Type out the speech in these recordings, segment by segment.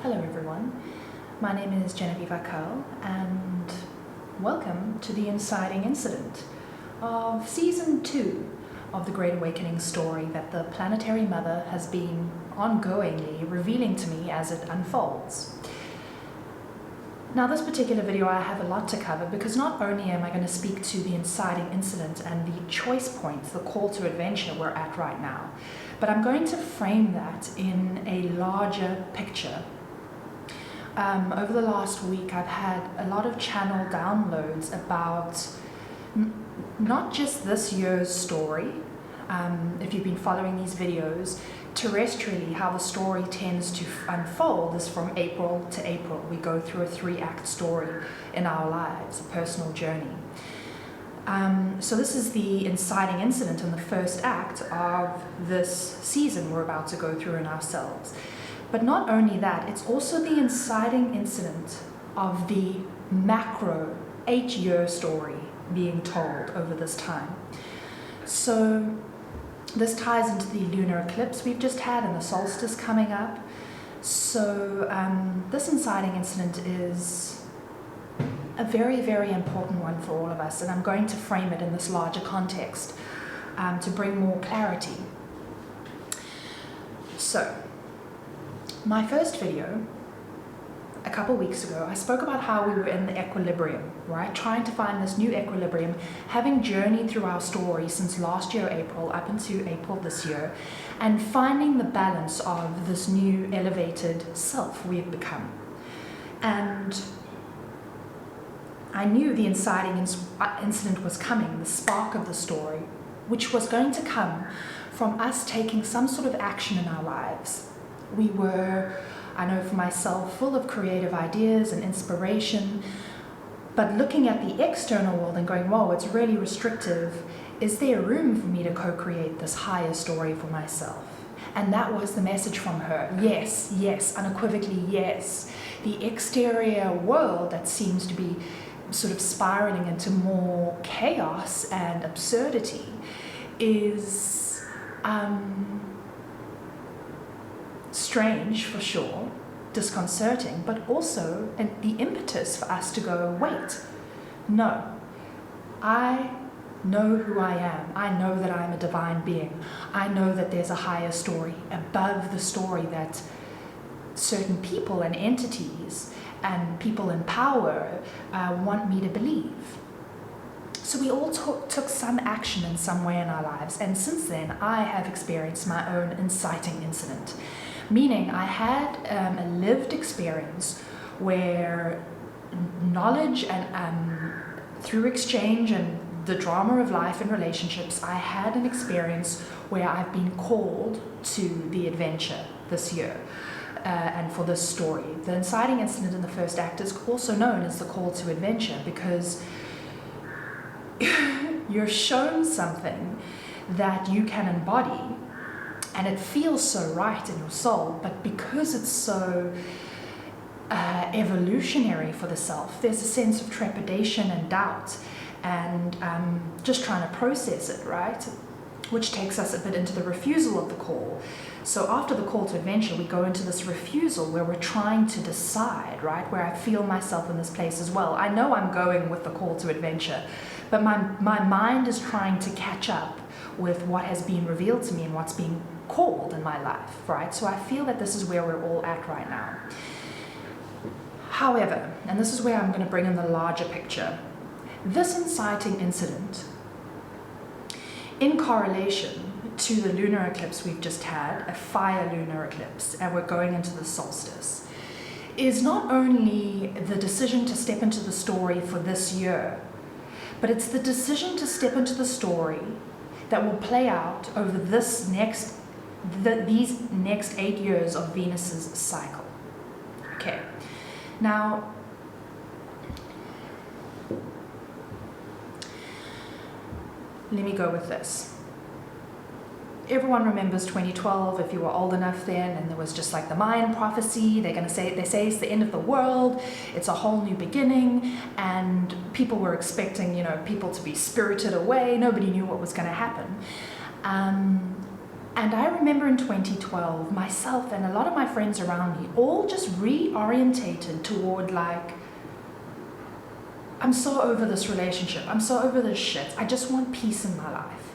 Hello everyone, my name is Genevieve Curl and welcome to the inciting incident of Season 2 of the Great Awakening story that the Planetary Mother has been ongoingly revealing to me as it unfolds. Now this particular video I have a lot to cover because not only am I going to speak to the inciting incident and the choice points, the call to adventure we're at right now, but I'm going to frame that in a larger picture. Over the last week I've had a lot of channel downloads about not just this year's story, if you've been following these videos, terrestrially how the story tends to unfold is from April to April. We go through a 3-act story in our lives, a personal journey. So this is the inciting incident in the first act of this season we're about to go through in ourselves. But not only that, it's also the inciting incident of the macro 8-year story being told over this time. So this ties into the lunar eclipse we've just had and the solstice coming up. So this inciting incident is a very, very important one for all of us, and I'm going to frame it in this larger context to bring more clarity. So, my first video, a couple weeks ago, I spoke about how we were in the equilibrium, right? Trying to find this new equilibrium, having journeyed through our story since last year, April, up into April this year, and finding the balance of this new elevated self we've become. And I knew the inciting incident was coming, the spark of the story, which was going to come from us taking some sort of action in our lives. We were, I know for myself, full of creative ideas and inspiration, but looking at the external world and going, whoa, it's really restrictive. Is there room for me to co-create this higher story for myself? And that was the message from her. Yes, yes, unequivocally yes. The exterior world that seems to be sort of spiraling into more chaos and absurdity is strange for sure, disconcerting, but also the impetus for us to go, wait, no, I know who I am. I know that I'm a divine being. I know that there's a higher story above the story that certain people and entities and people in power want me to believe. So we all took some action in some way in our lives, and since then I have experienced my own inciting incident. Meaning I had a lived experience where knowledge and through exchange and the drama of life and relationships, I had an experience where I've been called to the adventure this year and for this story. The inciting incident in the first act is also known as the call to adventure because you're shown something that you can embody. And it feels so right in your soul, but because it's so evolutionary for the self, there's a sense of trepidation and doubt and just trying to process it, right? Which takes us a bit into the refusal of the call. So after the call to adventure, we go into this refusal where we're trying to decide, right? Where I feel myself in this place as well. I know I'm going with the call to adventure, but my mind is trying to catch up with what has been revealed to me and what's being called in my life, right? So I feel that this is where we're all at right now. However, and this is where I'm going to bring in the larger picture, this inciting incident, in correlation to the lunar eclipse we've just had, a fire lunar eclipse, and we're going into the solstice, is not only the decision to step into the story for this year, but it's the decision to step into the story that will play out over these next 8 years of Venus's cycle. Okay, now let me go with this. Everyone remembers 2012, if you were old enough then, and there was just like the Mayan prophecy. They say it's the end of the world, it's a whole new beginning, and people were expecting, people to be spirited away. Nobody knew what was going to happen. And I remember in 2012, myself and a lot of my friends around me all just reorientated toward like, I'm so over this relationship. I'm so over this shit. I just want peace in my life.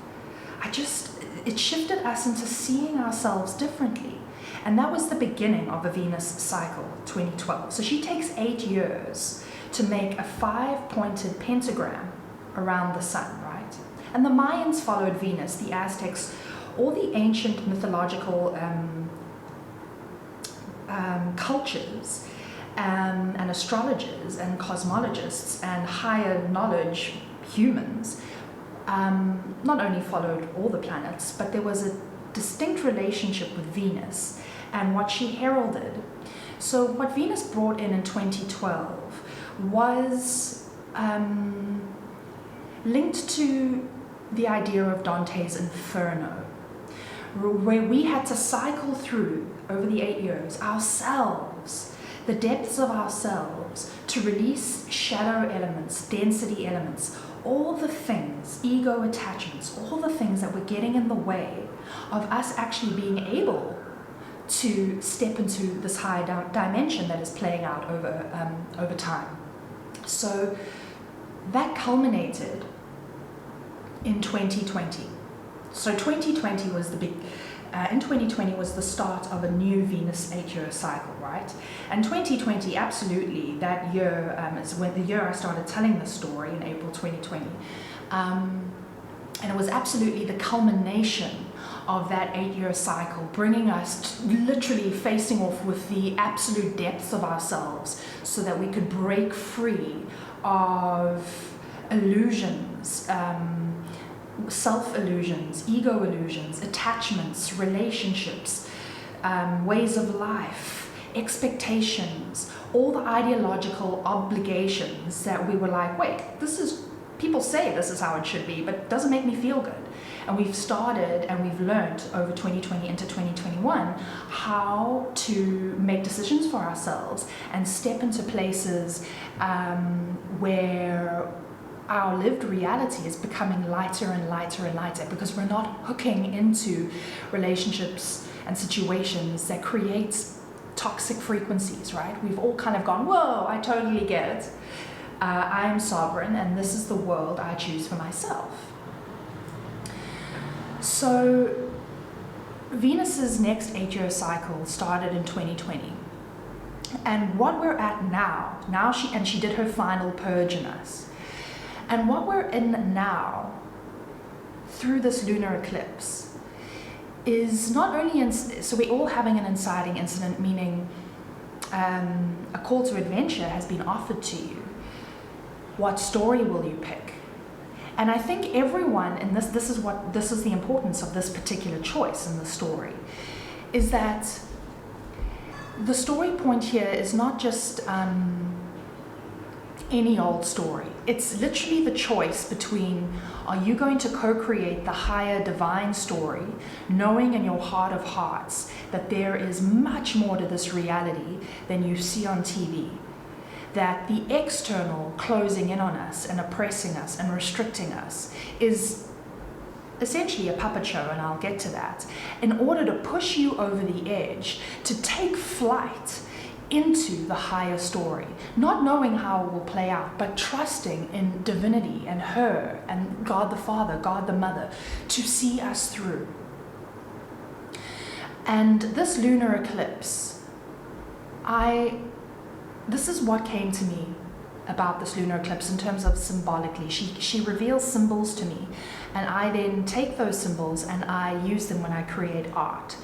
It shifted us into seeing ourselves differently. And that was the beginning of a Venus cycle, 2012. So she takes 8 years to make a 5-pointed pentagram around the sun, right? And the Mayans followed Venus, the Aztecs, all the ancient mythological cultures and astrologers and cosmologists and higher knowledge humans not only followed all the planets, but there was a distinct relationship with Venus and what she heralded. So what Venus brought in 2012 was linked to the idea of Dante's Inferno, where we had to cycle through, over the 8 years, ourselves, the depths of ourselves, to release shadow elements, density elements, all the things, ego attachments, all the things that were getting in the way of us actually being able to step into this higher dimension that is playing out over time. So that culminated in 2020. So 2020 was the big, in 2020 was the start of a new Venus 8-year cycle, right? And 2020, absolutely, that year is when the year I started telling the story in April 2020. And it was absolutely the culmination of that 8-year cycle, bringing us literally facing off with the absolute depths of ourselves so that we could break free of illusions, self-illusions, ego illusions, attachments, relationships, ways of life, expectations, all the ideological obligations that we were like, wait, people say this is how it should be, but it doesn't make me feel good. And we've started and we've learned over 2020 into 2021 how to make decisions for ourselves and step into places where our lived reality is becoming lighter and lighter and lighter, because we're not hooking into relationships and situations that create toxic frequencies, right? We've all kind of gone, whoa, I totally get it. I am sovereign and this is the world I choose for myself. So Venus's next 8-year cycle started in 2020. And what we're at now she did her final purge in us. And what we're in now, through this lunar eclipse, is not only, so we're all having an inciting incident, meaning a call to adventure has been offered to you. What story will you pick? And I think everyone, and this is the importance of this particular choice in the story, is that the story point here is not just any old story. It's literally the choice between, are you going to co-create the higher divine story, knowing in your heart of hearts that there is much more to this reality than you see on TV, that the external closing in on us and oppressing us and restricting us is essentially a puppet show, and I'll get to that, in order to push you over the edge, to take flight into the higher story, not knowing how it will play out, but trusting in divinity and her and God the Father, God the Mother, to see us through. And this lunar eclipse, this is what came to me about this lunar eclipse in terms of symbolically. She reveals symbols to me, and I then take those symbols and I use them when I create art.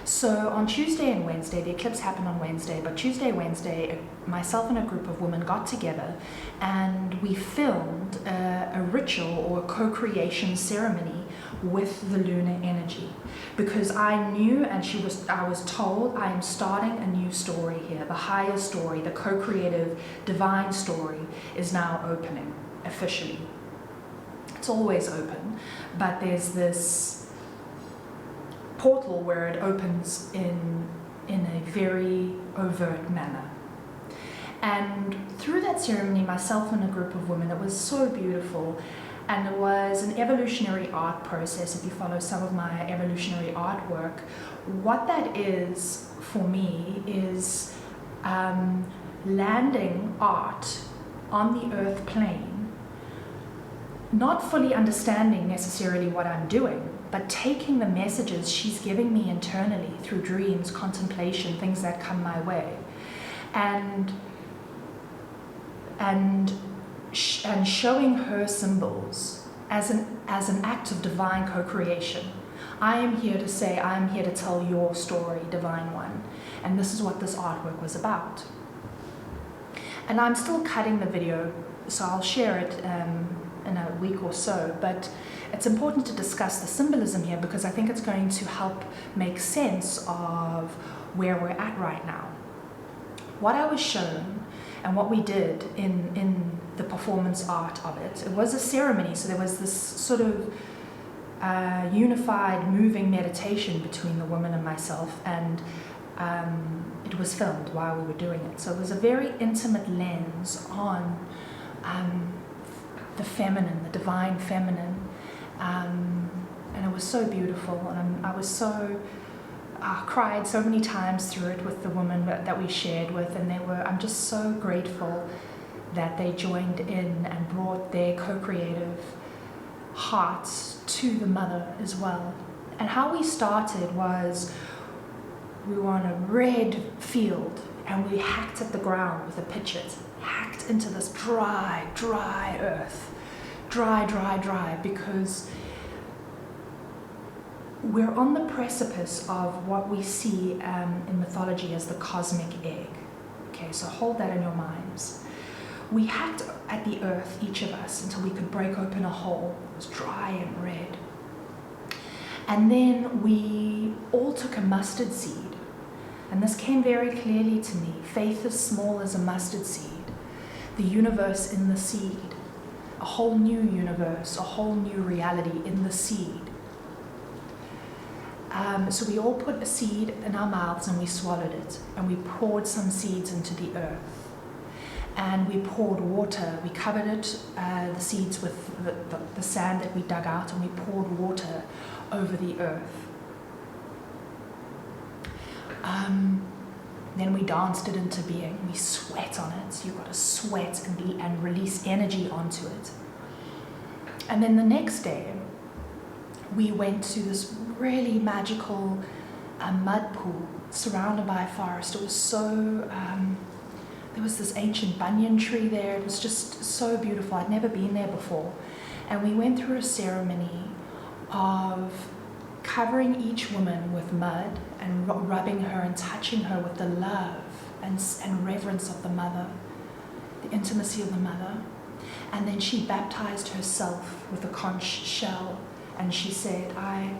So on Tuesday and Wednesday, the eclipse happened on Wednesday, but Tuesday, Wednesday, myself and a group of women got together and we filmed a ritual or a co-creation ceremony with the lunar energy, because I knew, and I was told, I am starting a new story here. The higher story, the co-creative divine story is now opening officially. It's always open, but there's this portal where it opens in a very overt manner. And through that ceremony, myself and a group of women, it was so beautiful. And it was an evolutionary art process. If you follow some of my evolutionary artwork, what that is for me is landing art on the earth plane, not fully understanding necessarily what I'm doing, but taking the messages she's giving me internally through dreams, contemplation, things that come my way, and showing her symbols as an act of divine co-creation. I am here to say, I am here to tell your story, Divine One. And this is what this artwork was about. And I'm still cutting the video, so I'll share it in a week or so, but it's important to discuss the symbolism here because I think it's going to help make sense of where we're at right now. What I was shown and what we did in the performance art of it, it was a ceremony, so there was this sort of unified moving meditation between the woman and myself, and it was filmed while we were doing it. So it was a very intimate lens on the feminine, the divine feminine, and it was so beautiful, and I was so cried so many times through it with the woman that we shared with, and I'm just so grateful that they joined in and brought their co-creative hearts to the mother as well. And how we started was we were on a red field and we hacked at the ground with a pitchet, hacked into this dry earth, dry, because we're on the precipice of what we see in mythology as the cosmic egg. Okay, so hold that in your minds. We hacked at the earth, each of us, until we could break open a hole. It was dry and red. And then we all took a mustard seed. And this came very clearly to me. Faith is small as a mustard seed. The universe in the seed. A whole new universe, a whole new reality in the seed. So we all put a seed in our mouths and we swallowed it. And we poured some seeds into the earth. And we poured water, we covered it, the seeds with the sand that we dug out, and we poured water over the earth. Then we danced it into being. We sweat on it. You've got to sweat and release energy onto it. And then the next day, we went to this really magical mud pool surrounded by a forest. It was so... there was this ancient banyan tree there. It was just so beautiful. I'd never been there before. And we went through a ceremony of covering each woman with mud and rubbing her and touching her with the love and reverence of the mother, the intimacy of the mother. And then she baptized herself with a conch shell, and she said, I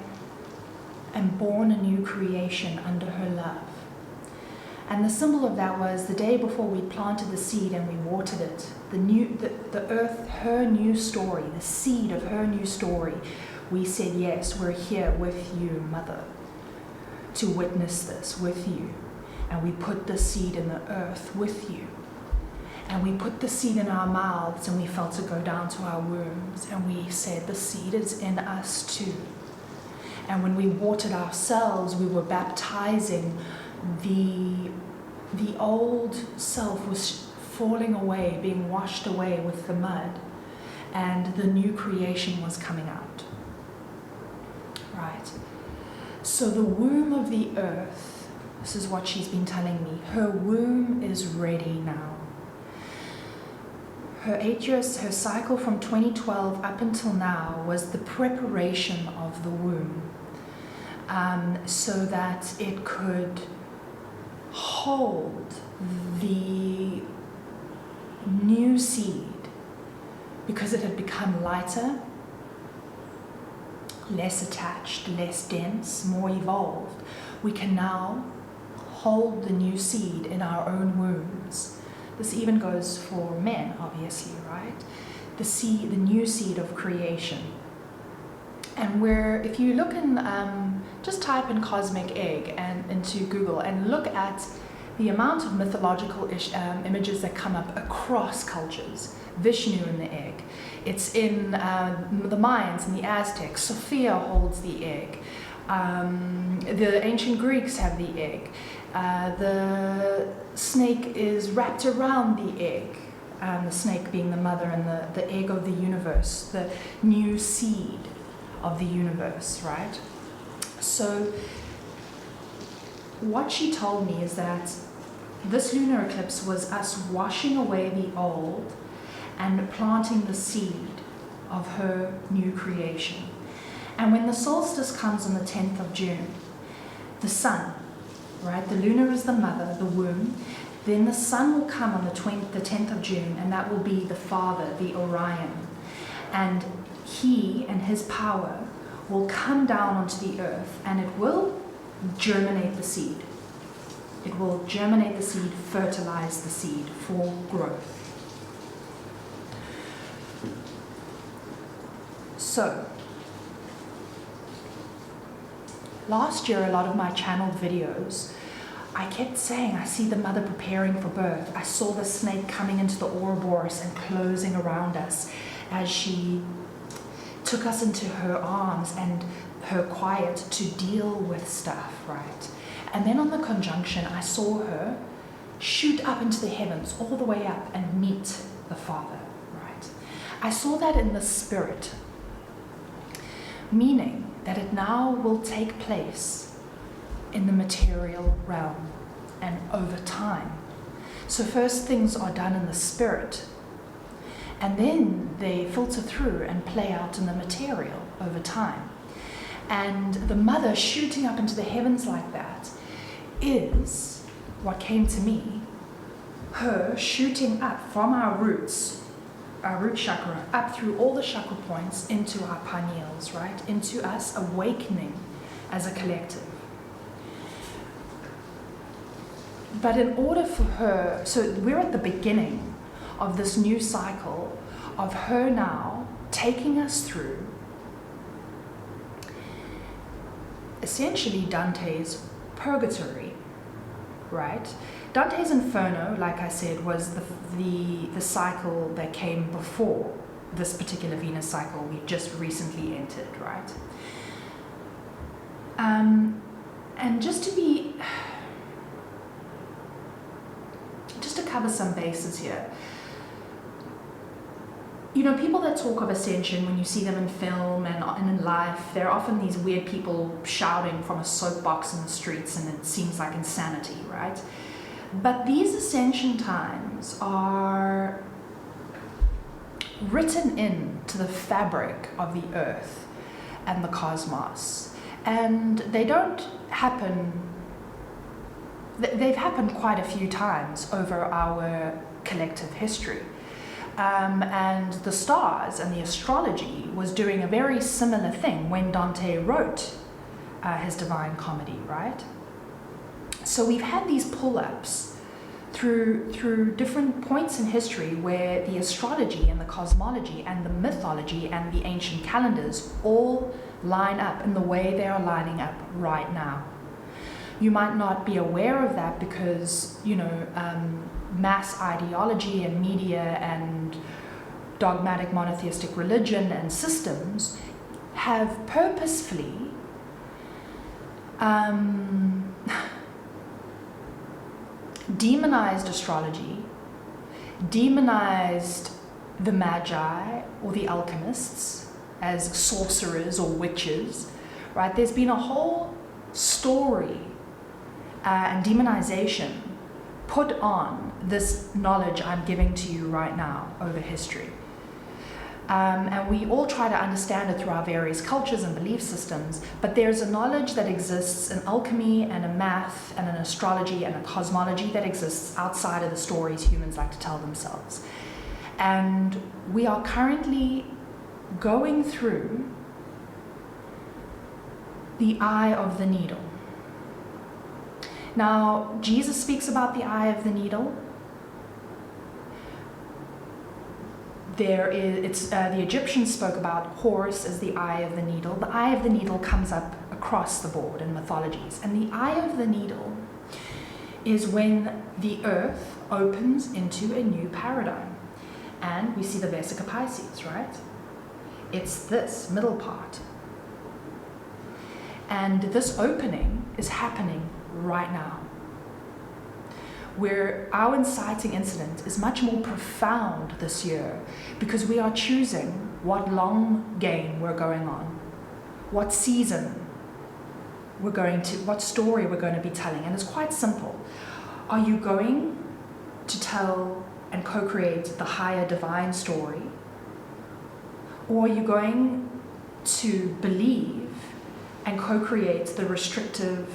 am born a new creation under her love. And the symbol of that was the day before we planted the seed and we watered it, the earth, her new story, the seed of her new story. We said, yes, we're here with you, Mother, to witness this with you. And we put the seed in the earth with you. And we put the seed in our mouths and we felt it go down to our wombs. And we said, the seed is in us too. And when we watered ourselves, we were baptizing the old self was falling away, being washed away with the mud, and the new creation was coming out. Right. So the womb of the earth, this is what she's been telling me, her womb is ready now. Her 8 years, her cycle from 2012 up until now was the preparation of the womb, so that it could hold the new seed, because it had become lighter, less attached, less dense, more evolved. We can now hold the new seed in our own wombs. This even goes for men, obviously, right? The new seed of creation. And if you look in, just type in cosmic egg and into Google and look at the amount of mythological images that come up across cultures. Vishnu in the egg. It's in the Mayans and the Aztecs. Sophia holds the egg. The ancient Greeks have the egg. The snake is wrapped around the egg. The snake being the mother and the egg of the universe, the new seed of the universe, right? So what she told me is that this lunar eclipse was us washing away the old and planting the seed of her new creation. And when the solstice comes on the 10th of June, the sun, right? The lunar is the mother, the womb. Then the sun will come on the 10th of June, and that will be the father, the Orion. And he and his power will come down onto the earth, and it will germinate the seed. It will germinate the seed, fertilize the seed for growth. So, last year, a lot of my channeled videos, I kept saying, I see the mother preparing for birth. I saw the snake coming into the Ouroboros and closing around us as she took us into her arms and her quiet to deal with stuff, right? And then on the conjunction, I saw her shoot up into the heavens, all the way up, and meet the Father, right? I saw that in the spirit, meaning that it now will take place in the material realm and over time. So first things are done in the spirit, and then they filter through and play out in the material over time. And the mother shooting up into the heavens like that is what came to me, her shooting up from our roots, our root chakra, up through all the chakra points into our pineals, right? Into us awakening as a collective. But in order for her, so we're at the beginning of this new cycle of her now taking us through essentially Dante's purgatory, right? Dante's Inferno, like I said, was the cycle that came before this particular Venus cycle we just recently entered, right? And just to cover some bases here, you know, people that talk of ascension, when you see them in film and in life, they're often these weird people shouting from a soapbox in the streets, and it seems like insanity, right? But these ascension times are written into the fabric of the earth and the cosmos. And they don't happen, they've happened quite a few times over our collective history. And the stars and the astrology was doing a very similar thing when Dante wrote his Divine Comedy, right? So we've had these pull-ups through different points in history where the astrology and the cosmology and the mythology and the ancient calendars all line up in the way they are lining up right now. You might not be aware of that because, you know, mass ideology and media and dogmatic monotheistic religion and systems have purposefully demonized astrology, demonized the magi or the alchemists as sorcerers or witches, right? There's been a whole story and demonization put on this knowledge I'm giving to you right now over history. And we all try to understand it through our various cultures and belief systems, but there's a knowledge that exists in alchemy and in math and in astrology and in cosmology that exists outside of the stories humans like to tell themselves. And we are currently going through the eye of the needle. Now, Jesus speaks about the eye of the needle. The Egyptians spoke about Horus as the eye of the needle. The eye of the needle comes up across the board in mythologies. And the eye of the needle is when the earth opens into a new paradigm. And we see the Vesica Pisces, right? It's this middle part. And this opening is happening right now, where our inciting incident is much more profound this year because we are choosing what long game we're going on, what season we're going to, what story we're going to be telling. And it's quite simple. Are you going to tell and co-create the higher divine story? Or are you going to believe and co-create the restrictive,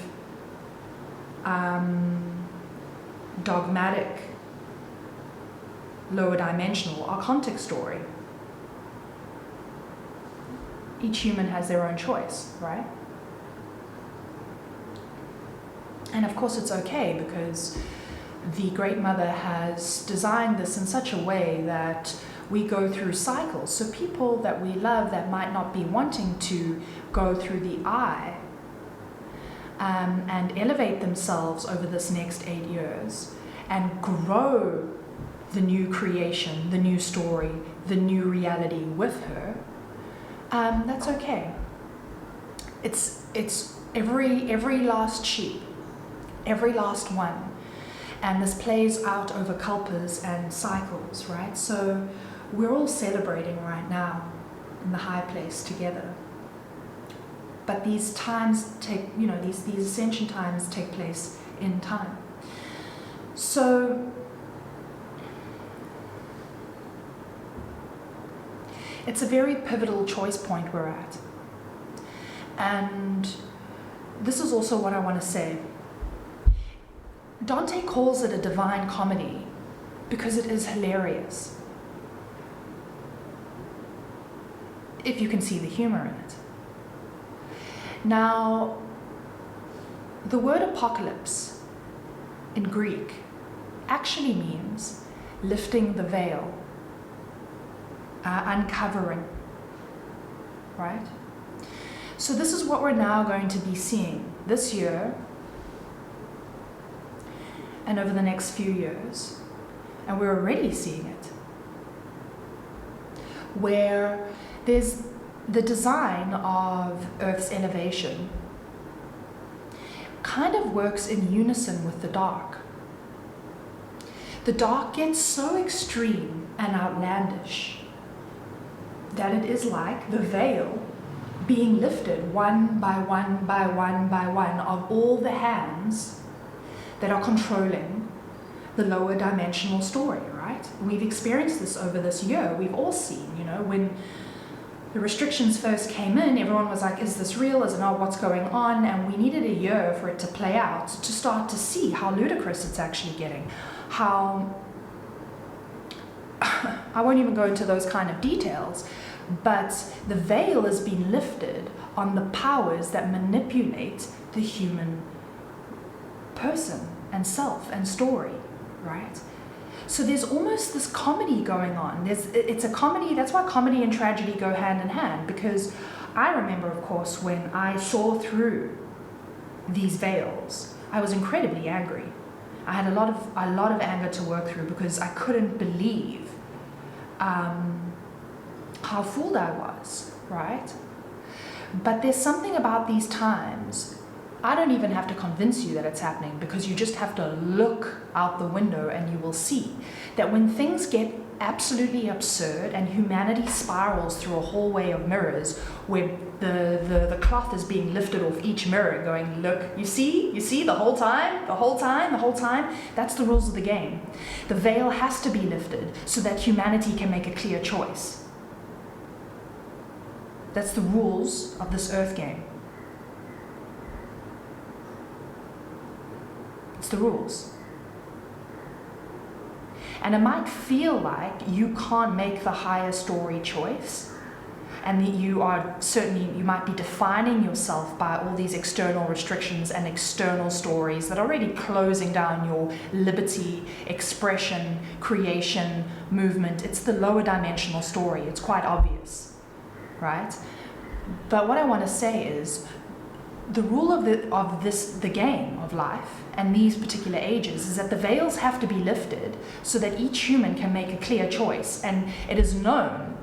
dogmatic, lower dimensional, archontic story? Each human has their own choice, right? And of course it's okay because the Great Mother has designed this in such a way that we go through cycles. So people that we love that might not be wanting to go through the eye and elevate themselves over this next 8 years and grow the new creation, the new story, the new reality with her, that's okay. It's every last sheep, every last one. And this plays out over kalpas and cycles, right? So we're all celebrating right now in the high place together. But these times take, these ascension times take place in time. So it's a very pivotal choice point we're at. And this is also what I want to say. Dante calls it a divine comedy because it is hilarious, if you can see the humor in it. Now, the word apocalypse in Greek actually means lifting the veil, uncovering, right? So this is what we're now going to be seeing this year and over the next few years, and we're already seeing it, where there's the design of Earth's elevation kind of works in unison with the dark. The dark gets so extreme and outlandish that it is like the veil being lifted one by one by one by one of all the hands that are controlling the lower dimensional story, right? We've experienced this over this year. We've all seen, when the restrictions first came in, everyone was like, is this real? Is it not? What's going on? And we needed a year for it to play out, to start to see how ludicrous it's actually getting. How, I won't even go into those kind of details, but the veil has been lifted on the powers that manipulate the human person and self and story, right? So there's almost this comedy going on. It's a comedy. That's why comedy and tragedy go hand in hand, because I remember, of course, when I saw through these veils, I was incredibly angry. I had a lot of anger to work through because I couldn't believe how fooled I was, right? But there's something about these times. I don't even have to convince you that it's happening, because you just have to look out the window and you will see that when things get absolutely absurd and humanity spirals through a hallway of mirrors where the cloth is being lifted off each mirror going, look, you see the whole time, that's the rules of the game. The veil has to be lifted so that humanity can make a clear choice. That's the rules of this earth game. It's the rules. And it might feel like you can't make the higher story choice, and that you might be defining yourself by all these external restrictions and external stories that are already closing down your liberty, expression, creation, movement. It's the lower dimensional story. It's quite obvious, right? But what I want to say is, the rule of the game of life and these particular ages is that the veils have to be lifted so that each human can make a clear choice. And it is known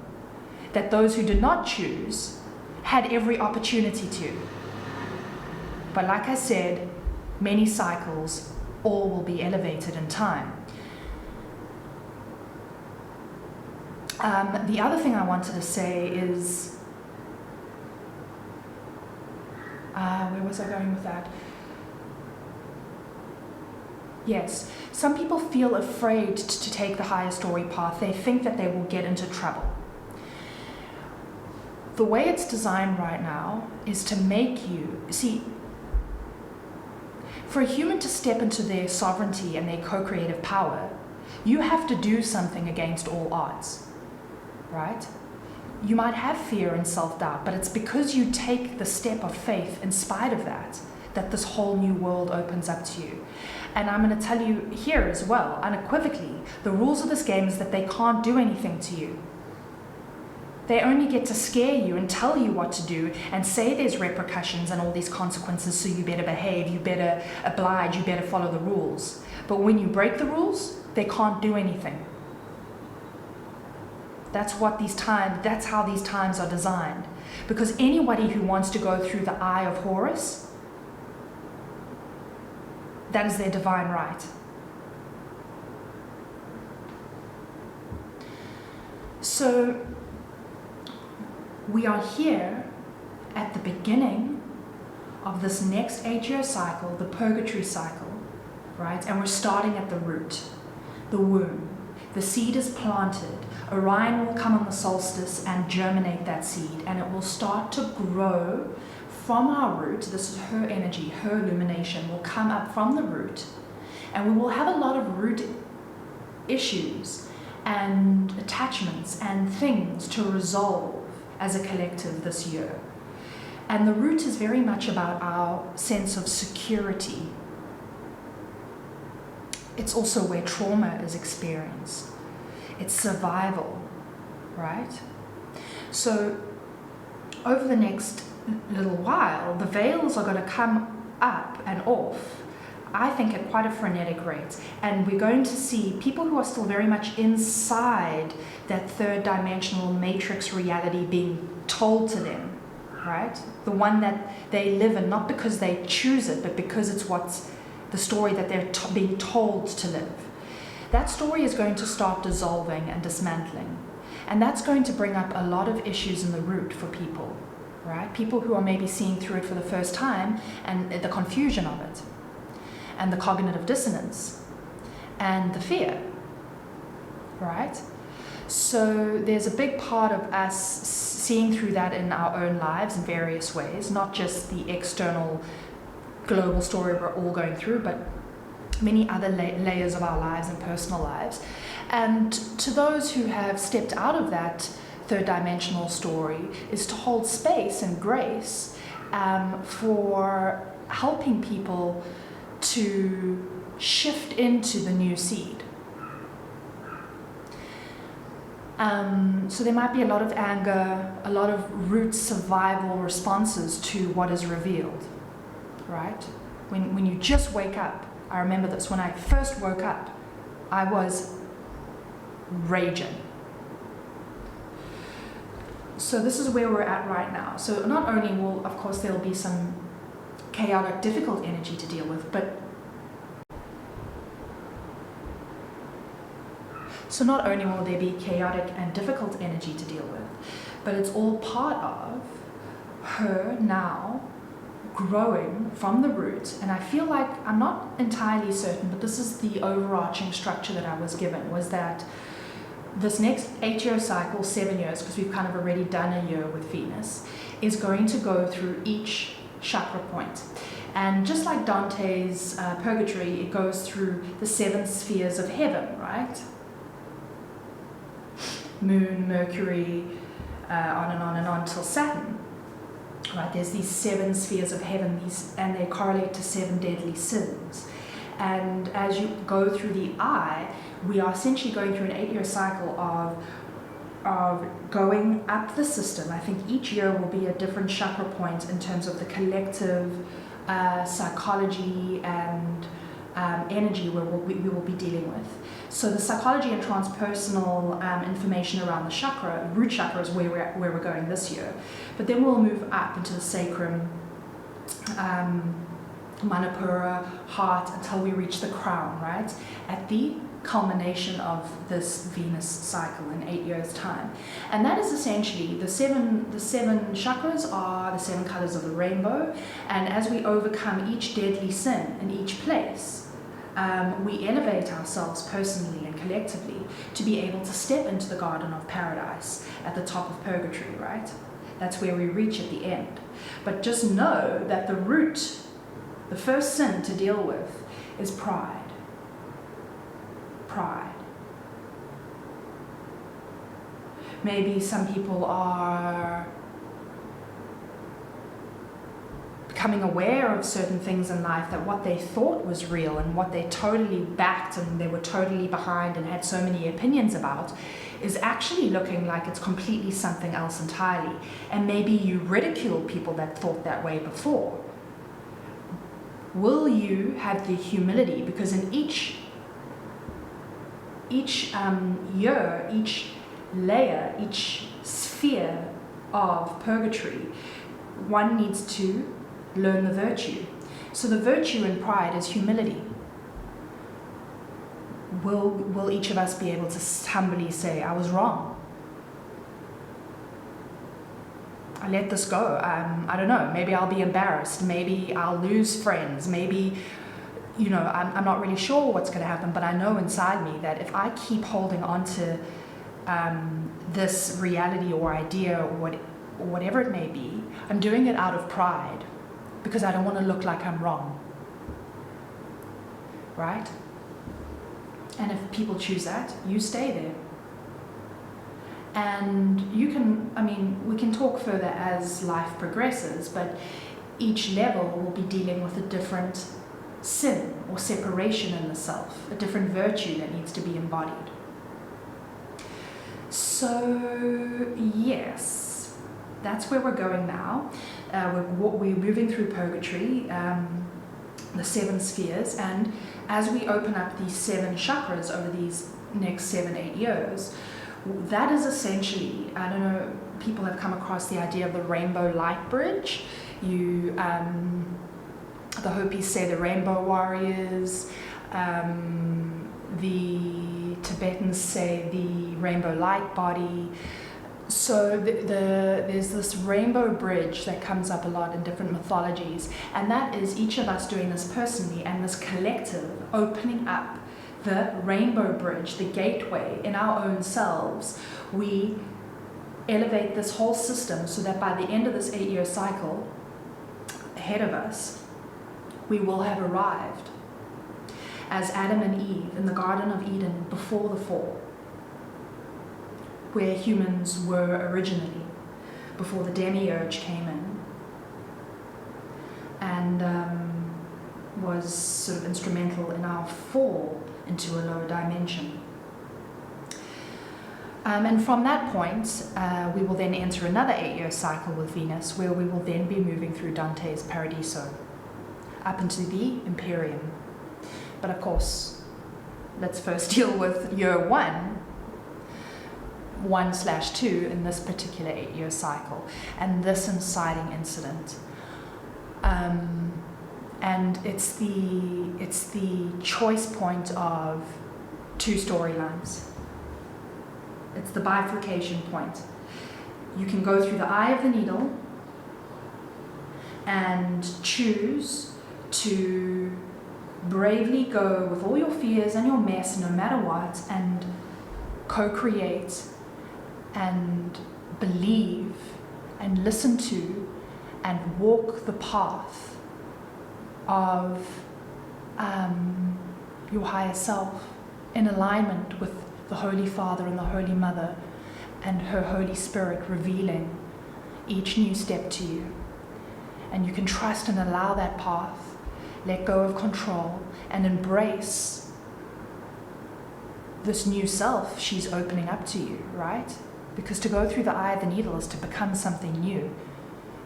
that those who did not choose had every opportunity to. But like I said, many cycles, all will be elevated in time. The other thing I wanted to say is, where was I going with that? Yes, some people feel afraid to take the higher story path. They think that they will get into trouble. The way it's designed right now is to make you, see, for a human to step into their sovereignty and their co-creative power, you have to do something against all odds, right? You might have fear and self-doubt, but it's because you take the step of faith in spite of that, that this whole new world opens up to you. And I'm going to tell you here as well, unequivocally, the rules of this game is that they can't do anything to you. They only get to scare you and tell you what to do and say there's repercussions and all these consequences, so you better behave, you better oblige, you better follow the rules. But when you break the rules, they can't do anything. That's how these times are designed. Because anybody who wants to go through the eye of Horus, that is their divine right. So we are here at the beginning of this next 8-year cycle, the purgatory cycle, right? And we're starting at the root, the womb. The seed is planted. Orion will come on the solstice and germinate that seed, and it will start to grow from our root. This is her energy, her illumination will come up from the root, and we will have a lot of root issues and attachments and things to resolve as a collective this year. And the root is very much about our sense of security. It's also where trauma is experienced. It's survival, right? So over the next little while, the veils are going to come up and off, I think, at quite a frenetic rate. And we're going to see people who are still very much inside that third dimensional matrix reality being told to them, right? The one that they live in, not because they choose it, but because it's what's the story that they're being told to live. That story is going to start dissolving and dismantling. And that's going to bring up a lot of issues in the root for people, right? People who are maybe seeing through it for the first time, and the confusion of it, and the cognitive dissonance, and the fear, right? So there's a big part of us seeing through that in our own lives in various ways, not just the external global story we're all going through, but many other layers of our lives and personal lives. And to those who have stepped out of that third dimensional story, is to hold space and grace for helping people to shift into the new seed. So there might be a lot of anger, a lot of root survival responses to what is revealed, right? When you just wake up, I remember this, when I first woke up, I was raging. So this is where we're at right now. So not only will, of course, there'll be some chaotic, difficult energy to deal with, but so not only will there be chaotic and difficult energy to deal with, but it's all part of her now growing from the root. And I feel like, I'm not entirely certain, but this is the overarching structure that I was given, was that this next 8-year cycle, 7 years, because we've kind of already done a year with Venus, is going to go through each chakra point. And just like Dante's Purgatory, it goes through the 7 spheres of heaven, right? Moon, Mercury, on and on till Saturn. Right, there's these 7 spheres of heaven, and they correlate to 7 deadly sins. And as you go through the eye, we are essentially going through an 8-year cycle of of going up the system. I think each year will be a different chakra point in terms of the collective psychology and energy we will be dealing with. So the psychology and transpersonal information around the chakra, root chakra, is where we're going this year. But then we'll move up into the sacrum, Manipura, heart, until we reach the crown, right? At the culmination of this Venus cycle in 8 years' time. And that is essentially the seven chakras are the 7 colors of the rainbow, and as we overcome each deadly sin in each place, we elevate ourselves personally and collectively to be able to step into the garden of paradise at the top of purgatory, right? That's where we reach at the end. But just know that the root, the first sin to deal with, is pride. Pride. Maybe some people are becoming aware of certain things in life, that what they thought was real and what they totally backed and they were totally behind and had so many opinions about is actually looking like it's completely something else entirely. And maybe you ridicule people that thought that way before. Will you have the humility? Because in each year, each layer, each sphere of purgatory, one needs to learn the virtue. So the virtue in pride is humility. Will each of us be able to humbly say, I was wrong? I let this go. I don't know, maybe I'll be embarrassed, maybe I'll lose friends, maybe, I'm not really sure what's going to happen, but I know inside me that if I keep holding on to this reality or idea or whatever it may be, I'm doing it out of pride because I don't want to look like I'm wrong. Right? And if people choose that, you stay there. And we can talk further as life progresses, but each level will be dealing with a different sin or separation in the self, a different virtue that needs to be embodied. So, yes, that's where we're going now. We're moving through purgatory, the 7 spheres, and as we open up these 7 chakras over these next 7-8 years, that is essentially, I don't know, people have come across the idea of the rainbow light bridge. The Hopis say the rainbow warriors, the Tibetans say the rainbow light body. So there's this rainbow bridge that comes up a lot in different mythologies, and that is each of us doing this personally, and this collective opening up the rainbow bridge, the gateway in our own selves. We elevate this whole system so that by the end of this 8-year cycle ahead of us, we will have arrived as Adam and Eve in the Garden of Eden before the fall, where humans were originally, before the demiurge came in and was sort of instrumental in our fall into a lower dimension. And from that point, we will then enter another 8-year cycle with Venus, where we will then be moving through Dante's Paradiso, up into the Empyrean. But of course, let's first deal with year 1/2 in this particular 8-year cycle, and this inciting incident. And it's the choice point of 2 storylines. It's the bifurcation point. You can go through the eye of the needle and choose to bravely go with all your fears and your mess, no matter what, and co-create and believe and listen to and walk the path of your higher self in alignment with the Holy Father and the Holy Mother and her Holy Spirit revealing each new step to you. And you can trust and allow that path, let go of control, and embrace this new self she's opening up to you, right? Because to go through the eye of the needle is to become something new.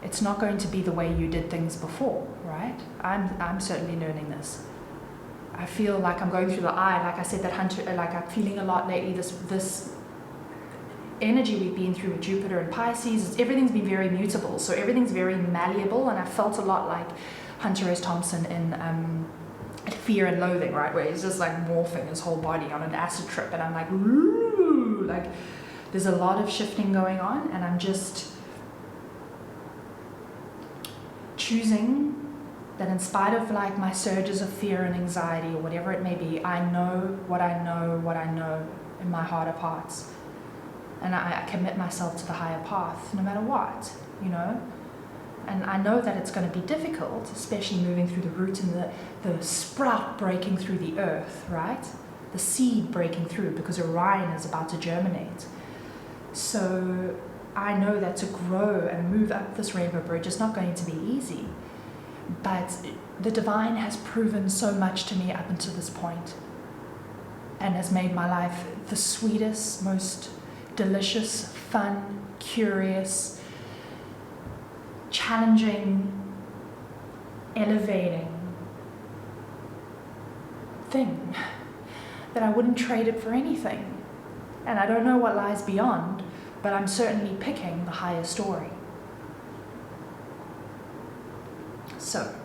It's not going to be the way you did things before, right? I'm certainly learning this. I feel like I'm going through the eye, like I said, that hunter, like I'm feeling a lot lately, this energy we've been through with Jupiter and Pisces, everything's been very mutable, so everything's very malleable, and I felt a lot like Hunter S. Thompson in Fear and Loathing, right, where he's just like morphing his whole body on an acid trip, and I'm like, ooh, like there's a lot of shifting going on, and I'm just choosing that in spite of like my surges of fear and anxiety or whatever it may be, I know what I know in my heart of hearts. And I commit myself to the higher path no matter what, you know? And I know that it's going to be difficult, especially moving through the root and the sprout breaking through the earth, right? The seed breaking through, because Orion is about to germinate. So I know that to grow and move up this rainbow bridge is not going to be easy. But the divine has proven so much to me up until this point, and has made my life the sweetest, most delicious, fun, curious, challenging, elevating thing that I wouldn't trade it for anything. And I don't know what lies beyond, but I'm certainly picking the higher story. So,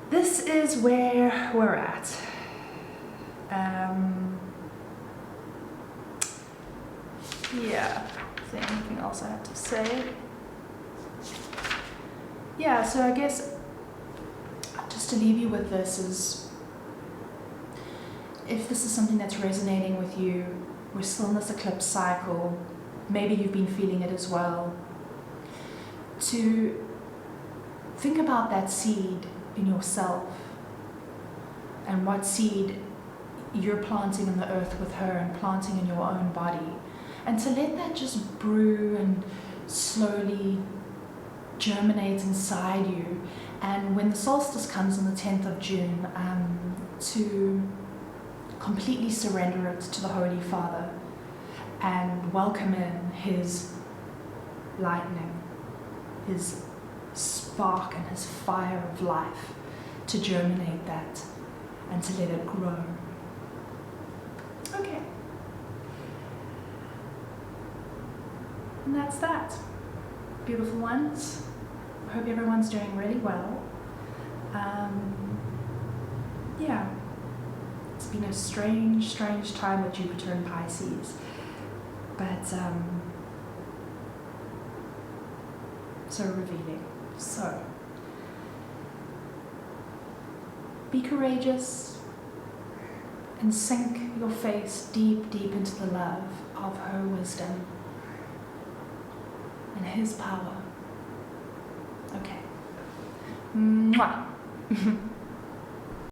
this is where we're at. Yeah, is there anything else I have to say? Yeah, so I guess just to leave you with this is, if this is something that's resonating with you, we're still in this eclipse cycle, maybe you've been feeling it as well, to think about that seed in yourself and what seed you're planting in the earth with her and planting in your own body, and to let that just brew and slowly germinate inside you. And when the solstice comes on the 10th of June, to completely surrender it to the Holy Father and welcome in his lightning, his spark and his fire of life to germinate that and to let it grow. Okay. And that's that. Beautiful ones. I hope everyone's doing really well. Yeah. It's been a strange time with Jupiter and Pisces. But so revealing. So be courageous and sink your face deep into the love of her wisdom and his power. Okay. Mwah.